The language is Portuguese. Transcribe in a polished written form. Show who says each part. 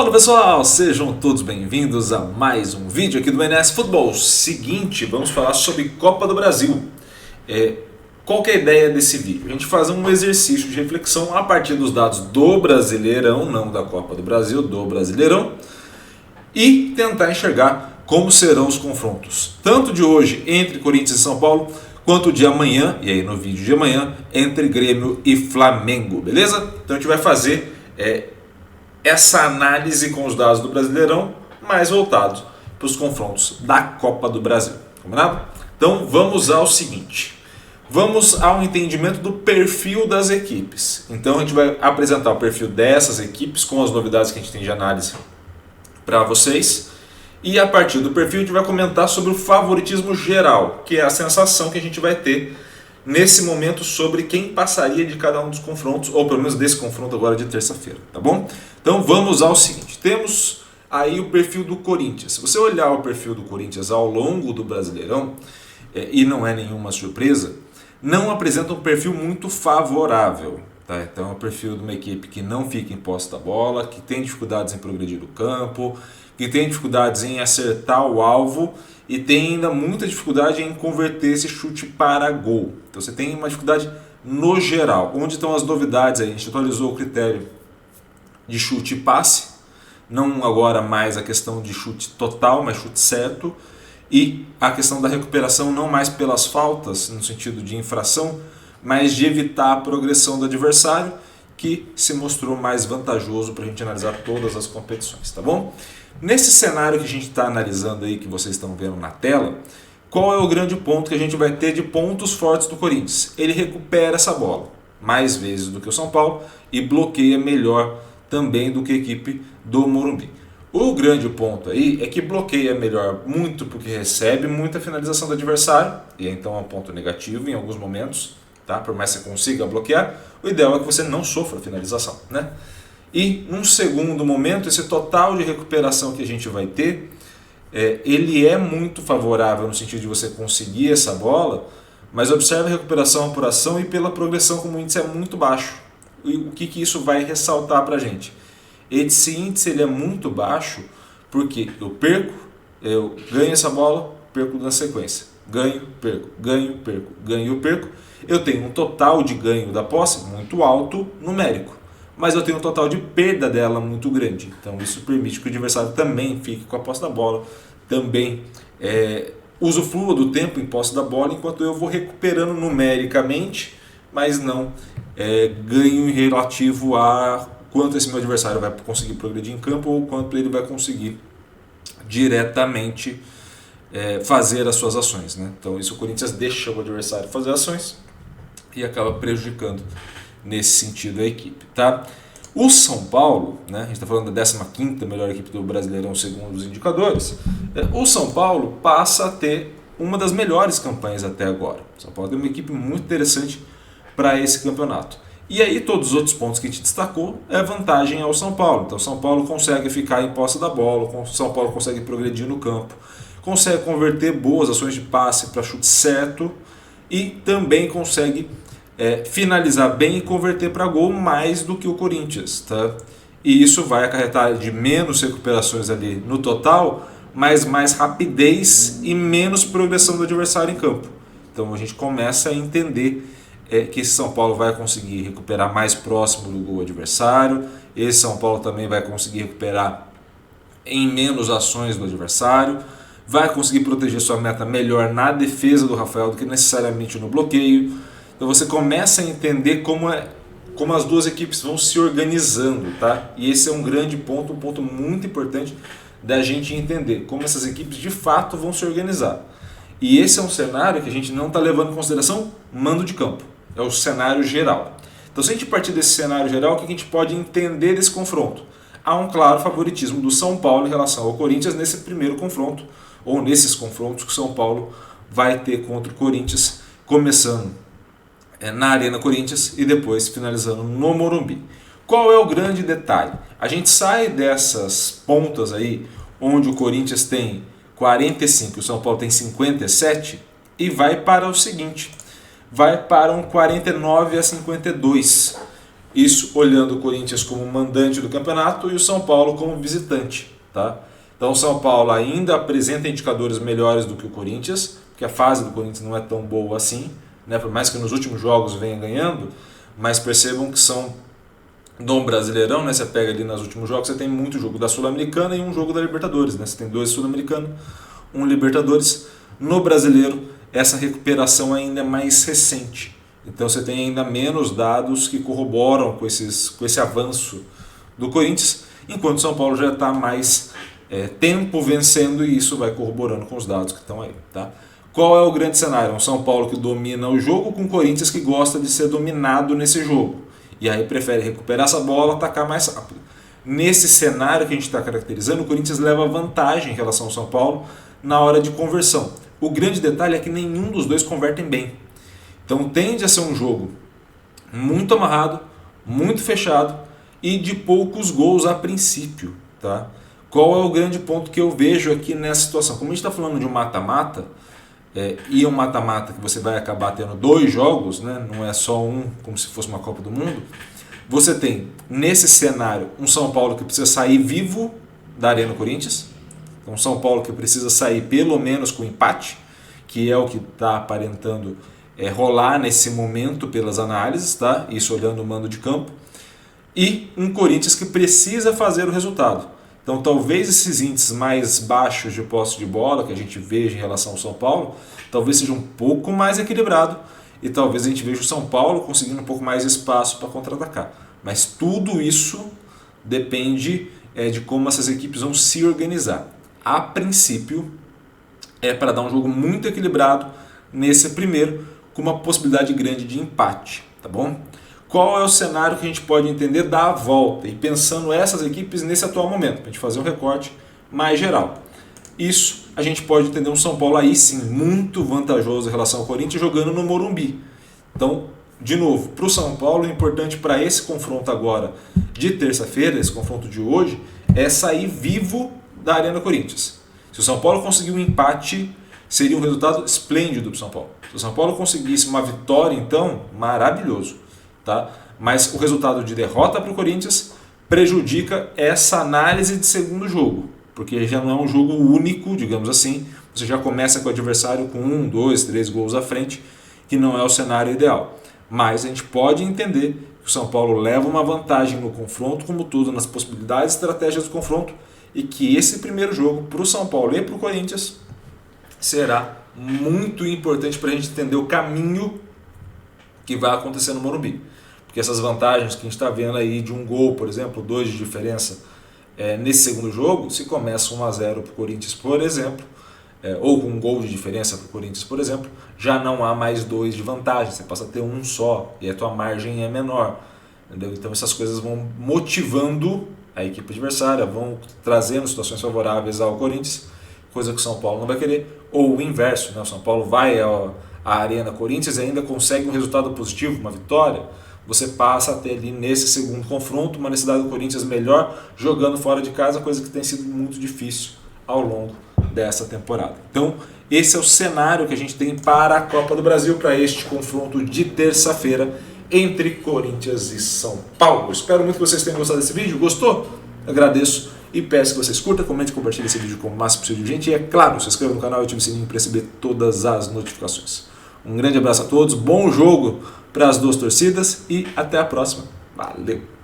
Speaker 1: Fala pessoal, sejam todos bem-vindos a mais um vídeo aqui do NS Futebol. Seguinte, vamos falar sobre Copa do Brasil. Qual que é a ideia desse vídeo? A gente faz um exercício de reflexão a partir dos dados do Brasileirão, não da Copa do Brasil, do Brasileirão, e tentar enxergar como serão os confrontos, tanto de hoje entre Corinthians e São Paulo, quanto de amanhã, e aí no vídeo de amanhã, entre Grêmio e Flamengo, beleza? Então a gente vai fazer essa análise com os dados do Brasileirão, mais voltados para os confrontos da Copa do Brasil, combinado? Então vamos ao seguinte, vamos ao entendimento do perfil das equipes. Então a gente vai apresentar o perfil dessas equipes com as novidades que a gente tem de análise para vocês, e a partir do perfil a gente vai comentar sobre o favoritismo geral, que é a sensação que a gente vai ter nesse momento sobre quem passaria de cada um dos confrontos, ou pelo menos desse confronto agora de terça-feira, tá bom? Então vamos ao seguinte, temos aí o perfil do Corinthians. Se você olhar o perfil do Corinthians ao longo do Brasileirão, e não é nenhuma surpresa, não apresenta um perfil muito favorável, tá? Então é o perfil de uma equipe que não fica em posse da bola, que tem dificuldades em progredir no campo, que tem dificuldades em acertar o alvo e tem ainda muita dificuldade em converter esse chute para gol. Então você tem uma dificuldade no geral. Onde estão as novidades aí? A gente atualizou o critério de chute e passe, não agora mais a questão de chute total, mas chute certo, e a questão da recuperação não mais pelas faltas, no sentido de infração, mas de evitar a progressão do adversário, que se mostrou mais vantajoso para a gente analisar todas as competições, tá bom? Nesse cenário que a gente está analisando aí, que vocês estão vendo na tela, qual é o grande ponto que a gente vai ter de pontos fortes do Corinthians? Ele recupera essa bola mais vezes do que o São Paulo e bloqueia melhor também do que a equipe do Morumbi. O grande ponto aí é que bloqueia melhor muito porque recebe muita finalização do adversário, e então é um ponto negativo em alguns momentos, tá? Por mais que você consiga bloquear, o ideal é que você não sofra finalização, né? E num segundo momento, esse total de recuperação que a gente vai ter, ele é muito favorável no sentido de você conseguir essa bola, mas observe a recuperação por ação e pela progressão, como o índice é muito baixo. E o que isso vai ressaltar para a gente? Esse índice ele é muito baixo porque eu ganho essa bola, perco na sequência. Ganho, perco, ganho, perco, ganho, perco. Eu tenho um total de ganho da posse muito alto numérico, mas eu tenho um total de perda dela muito grande. Então isso permite que o adversário também fique com a posse da bola, também usufrua do tempo em posse da bola, enquanto eu vou recuperando numericamente, mas não ganho em relativo a quanto esse meu adversário vai conseguir progredir em campo ou quanto ele vai conseguir diretamente fazer as suas ações, né? Então isso o Corinthians deixa o adversário fazer ações e acaba prejudicando nesse sentido a equipe, tá? O São Paulo, né, a gente está falando da 15ª melhor equipe do Brasileirão segundo os indicadores, o São Paulo passa a ter uma das melhores campanhas até agora. O São Paulo tem uma equipe muito interessante para esse campeonato. E aí todos os outros pontos que a gente destacou é vantagem ao São Paulo. Então o São Paulo consegue ficar em posse da bola, o São Paulo consegue progredir no campo, consegue converter boas ações de passe para chute certo e também consegue finalizar bem e converter para gol mais do que o Corinthians, tá? E isso vai acarretar de menos recuperações ali no total, mas mais rapidez e menos progressão do adversário em campo. Então a gente começa a entender que esse São Paulo vai conseguir recuperar mais próximo do gol adversário, esse São Paulo também vai conseguir recuperar em menos ações do adversário, vai conseguir proteger sua meta melhor na defesa do Rafael do que necessariamente no bloqueio. Então você começa a entender como as duas equipes vão se organizando, tá? E esse é um grande ponto, um ponto muito importante da gente entender como essas equipes de fato vão se organizar. E esse é um cenário que a gente não está levando em consideração mando de campo, é o cenário geral. Então se a gente partir desse cenário geral, o que a gente pode entender desse confronto? Há um claro favoritismo do São Paulo em relação ao Corinthians nesse primeiro confronto, ou nesses confrontos que o São Paulo vai ter contra o Corinthians, começando na Arena Corinthians e depois finalizando no Morumbi. Qual é o grande detalhe? A gente sai dessas pontas aí, onde o Corinthians tem 45 e o São Paulo tem 57, e vai para o seguinte, vai para um 49-52, Isso olhando o Corinthians como mandante do campeonato e o São Paulo como visitante. Tá? Então o São Paulo ainda apresenta indicadores melhores do que o Corinthians, porque a fase do Corinthians não é tão boa assim, né? Por mais que nos últimos jogos venha ganhando, mas percebam que são do Brasileirão, né? Você pega ali nos últimos jogos, você tem muito jogo da Sul-Americana e um jogo da Libertadores, né? Você tem 2 Sul-Americanos, um Libertadores. No Brasileiro, essa recuperação ainda é mais recente. Então você tem ainda menos dados que corroboram com esse avanço do Corinthians, enquanto o São Paulo já está mais tempo vencendo e isso vai corroborando com os dados que estão aí. Tá? Qual é o grande cenário? Um São Paulo que domina o jogo com o Corinthians que gosta de ser dominado nesse jogo. E aí prefere recuperar essa bola, atacar mais rápido. Nesse cenário que a gente está caracterizando, o Corinthians leva vantagem em relação ao São Paulo na hora de conversão. O grande detalhe é que nenhum dos dois convertem bem. Então tende a ser um jogo muito amarrado, muito fechado e de poucos gols a princípio. Tá? Qual é o grande ponto que eu vejo aqui nessa situação? Como a gente está falando de um mata-mata, e um mata-mata que você vai acabar tendo 2 jogos, né? Não é só um, como se fosse uma Copa do Mundo, você tem nesse cenário um São Paulo que precisa sair vivo da Arena Corinthians, um São Paulo que precisa sair pelo menos com empate, que é o que está aparentando rolar nesse momento pelas análises, tá? Isso olhando o mando de campo, e um Corinthians que precisa fazer o resultado. Então talvez esses índices mais baixos de posse de bola que a gente veja em relação ao São Paulo, talvez seja um pouco mais equilibrado e talvez a gente veja o São Paulo conseguindo um pouco mais de espaço para contra-atacar. Mas tudo isso depende de como essas equipes vão se organizar. A princípio é para dar um jogo muito equilibrado nesse primeiro, com uma possibilidade grande de empate, tá bom? Qual é o cenário que a gente pode entender da volta e pensando essas equipes nesse atual momento, para a gente fazer um recorte mais geral. Isso a gente pode entender um São Paulo aí sim muito vantajoso em relação ao Corinthians jogando no Morumbi. Então, de novo, para o São Paulo, o importante para esse confronto agora de terça-feira, esse confronto de hoje, é sair vivo da Arena Corinthians. Se o São Paulo conseguir um empate, seria um resultado esplêndido para o São Paulo. Se o São Paulo conseguisse uma vitória, então, maravilhoso. Tá? Mas o resultado de derrota para o Corinthians prejudica essa análise de segundo jogo, porque já não é um jogo único, digamos assim, você já começa com o adversário com 1, 2, 3 gols à frente, que não é o cenário ideal. Mas a gente pode entender que o São Paulo leva uma vantagem no confronto, como tudo, nas possibilidades e estratégias do confronto, e que esse primeiro jogo para o São Paulo e para o Corinthians será muito importante para a gente entender o caminho que vai acontecer no Morumbi. Porque essas vantagens que a gente está vendo aí de um gol, por exemplo, 2 de diferença nesse segundo jogo, se começa 1-0 para o Corinthians, por exemplo, ou com um gol de diferença para o Corinthians, por exemplo, já não há mais 2 de vantagem, você passa a ter um só e a tua margem é menor. Entendeu? Então essas coisas vão motivando a equipe adversária, vão trazendo situações favoráveis ao Corinthians, coisa que o São Paulo não vai querer, ou o inverso, né? O São Paulo vai à Arena Corinthians e ainda consegue um resultado positivo, uma vitória, você passa a ter ali nesse segundo confronto uma necessidade do Corinthians melhor jogando fora de casa, coisa que tem sido muito difícil ao longo dessa temporada. Então esse é o cenário que a gente tem para a Copa do Brasil, para este confronto de terça-feira entre Corinthians e São Paulo. Espero muito que vocês tenham gostado desse vídeo. Gostou? Agradeço e peço que vocês curtam, comentem e compartilhem esse vídeo com o máximo possível de gente. E é claro, se inscreva no canal e ative o sininho para receber todas as notificações. Um grande abraço a todos, bom jogo para as duas torcidas e até a próxima. Valeu!